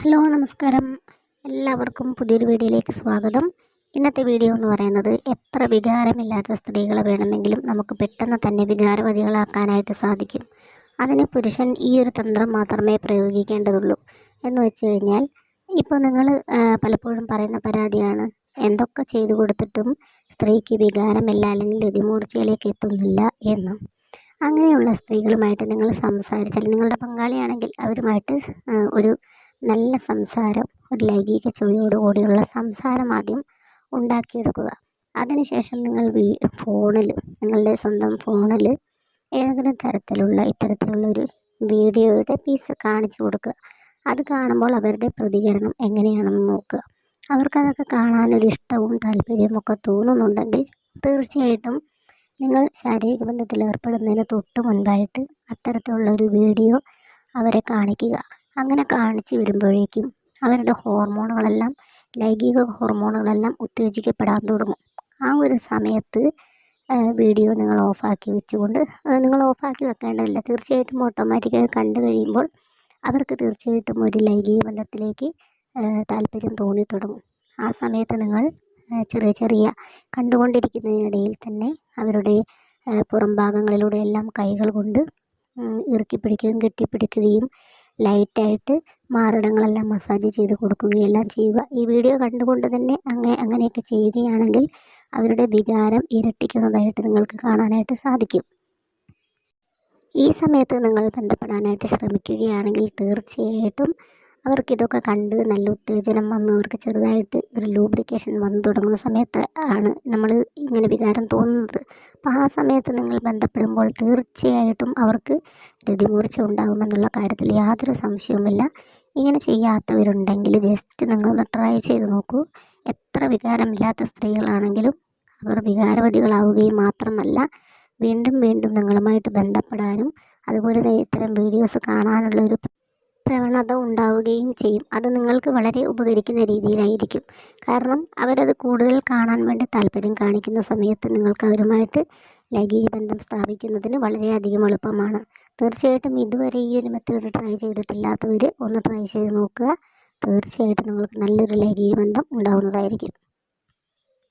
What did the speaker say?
Hello നമസ്കാരം. എല്ലാവർക്കും പുതിയൊരു വീഡിയോയിലേക്ക് സ്വാഗതം. ഇന്നത്തെ വീഡിയോ എന്ന് പറയുന്നത് എത്ര വികാരമില്ലാത്ത സ്ത്രീകളെ വേണമെങ്കിലും നമുക്ക് പെട്ടെന്ന് തന്നെ വികാരവതികളാക്കാനായിട്ട് സാധിക്കും. അതിന് പുരുഷൻ ഈ ഒരു തന്ത്രം മാത്രമേ പ്രയോഗിക്കേണ്ടതുള്ളൂ. എന്ന് വെച്ച് കഴിഞ്ഞാൽ ഇപ്പോൾ നിങ്ങൾ പലപ്പോഴും പറയുന്ന പരാതിയാണ്, എന്തൊക്കെ ചെയ്തു കൊടുത്തിട്ടും സ്ത്രീക്ക് വികാരമില്ല അല്ലെങ്കിൽ രതിമൂർച്ചയിലേക്ക് എത്തുന്നില്ല എന്ന്. അങ്ങനെയുള്ള സ്ത്രീകളുമായിട്ട് നിങ്ങൾ സംസാരിച്ചാൽ, നിങ്ങളുടെ പങ്കാളിയാണെങ്കിൽ അവരുമായിട്ട് ഒരു നല്ല സംസാരം, ഒരു ലൈംഗിക ചുവയോടുകൂടിയുള്ള സംസാരം ആദ്യം ഉണ്ടാക്കിയെടുക്കുക. അതിനുശേഷം നിങ്ങൾ ഫോണിൽ, നിങ്ങളുടെ സ്വന്തം ഫോണിൽ ഏതെങ്കിലും തരത്തിലുള്ള ഇത്തരത്തിലുള്ളൊരു വീഡിയോയുടെ പീസ് കാണിച്ചു കൊടുക്കുക. അത് കാണുമ്പോൾ അവരുടെ പ്രതികരണം എങ്ങനെയാണെന്ന് നോക്കുക. അവർക്കതൊക്കെ കാണാനൊരു ഇഷ്ടവും താല്പര്യവും ഒക്കെ തോന്നുന്നുണ്ടെങ്കിൽ തീർച്ചയായിട്ടും നിങ്ങൾ ശാരീരിക ബന്ധത്തിൽ ഏർപ്പെടുന്നതിന് തൊട്ട് മുൻപായിട്ട് അത്തരത്തിലുള്ളൊരു വീഡിയോ അവരെ കാണിക്കുക. അങ്ങനെ കാണിച്ചു വരുമ്പോഴേക്കും അവരുടെ ഹോർമോണുകളെല്ലാം, ലൈംഗിക ഹോർമോണുകളെല്ലാം ഉത്തേജിക്കപ്പെടാൻ തുടങ്ങും. ആ ഒരു സമയത്ത് വീഡിയോ നിങ്ങൾ ഓഫാക്കി വെച്ചുകൊണ്ട്, നിങ്ങൾ ഓഫാക്കി വെക്കേണ്ടതില്ല, തീർച്ചയായിട്ടും ഓട്ടോമാറ്റിക്കായി കണ്ടു കഴിയുമ്പോൾ അവർക്ക് തീർച്ചയായിട്ടും ഒരു ലൈംഗിക ബന്ധത്തിലേക്ക് താല്പര്യം തോന്നി തുടങ്ങും. ആ സമയത്ത് നിങ്ങൾ ചെറിയ ചെറിയ കണ്ടുകൊണ്ടിരിക്കുന്നതിനിടയിൽ തന്നെ അവരുടെ പുറം ഭാഗങ്ങളിലൂടെയെല്ലാം കൈകൾ കൊണ്ട് ഇറുക്കി പിടിക്കുകയും കെട്ടിപ്പിടിക്കുകയും ലൈറ്റായിട്ട് മാറിടങ്ങളെല്ലാം മസാജ് ചെയ്ത് കൊടുക്കുകയും എല്ലാം ചെയ്യുക. ഈ വീഡിയോ കണ്ടുകൊണ്ട് തന്നെ അങ്ങനെയൊക്കെ ചെയ്യുകയാണെങ്കിൽ അവരുടെ വികാരം ഇരട്ടിക്കുന്നതായിട്ട് നിങ്ങൾക്ക് കാണാനായിട്ട് സാധിക്കും. ഈ സമയത്ത് നിങ്ങൾ ബന്ധപ്പെടാനായിട്ട് ശ്രമിക്കുകയാണെങ്കിൽ തീർച്ചയായിട്ടും അവർക്കിതൊക്കെ കണ്ട് നല്ല ഉത്തേജനം വന്ന് അവർക്ക് ചെറുതായിട്ട് ഒരു ലൂബ്രിക്കേഷൻ വന്നു തുടങ്ങുന്ന സമയത്ത് ആണ് നമ്മൾ ഇങ്ങനെ വികാരം തോന്നുന്നത്. അപ്പോൾ ആ സമയത്ത് നിങ്ങൾ ബന്ധപ്പെടുമ്പോൾ തീർച്ചയായിട്ടും അവർക്ക് രതിമൂർച്ച ഉണ്ടാകുമെന്നുള്ള കാര്യത്തിൽ യാതൊരു സംശയവുമില്ല. ഇങ്ങനെ ചെയ്യാത്തവരുണ്ടെങ്കിൽ ജസ്റ്റ് നിങ്ങളൊന്ന് ട്രൈ ചെയ്ത് നോക്കൂ. എത്ര വികാരമില്ലാത്ത സ്ത്രീകളാണെങ്കിലും അവർ വികാരവതികളാവുകയും മാത്രമല്ല, വീണ്ടും വീണ്ടും നിങ്ങളുമായിട്ട് ബന്ധപ്പെടാനും അതുപോലെ തന്നെ ഇത്തരം വീഡിയോസ് കാണാനുള്ളൊരു പ്രവണത ഉണ്ടാവുകയും ചെയ്യും. അത് നിങ്ങൾക്ക് വളരെ ഉപകരിക്കുന്ന രീതിയിലായിരിക്കും. കാരണം അവരത് കൂടുതൽ കാണാൻ വേണ്ടി താല്പര്യം കാണിക്കുന്ന സമയത്ത് നിങ്ങൾക്ക് അവരുമായിട്ട് ലൈംഗിക ബന്ധം സ്ഥാപിക്കുന്നതിന് വളരെയധികം എളുപ്പമാണ്. തീർച്ചയായിട്ടും ഇതുവരെ ഈ ഒരു മെത്തേഡ് ട്രൈ ചെയ്തിട്ടില്ലാത്തവർ ഒന്ന് ട്രൈ ചെയ്ത് നോക്കുക. തീർച്ചയായിട്ടും നിങ്ങൾക്ക് നല്ലൊരു ലൈംഗിക ബന്ധം ഉണ്ടാവുന്നതായിരിക്കും.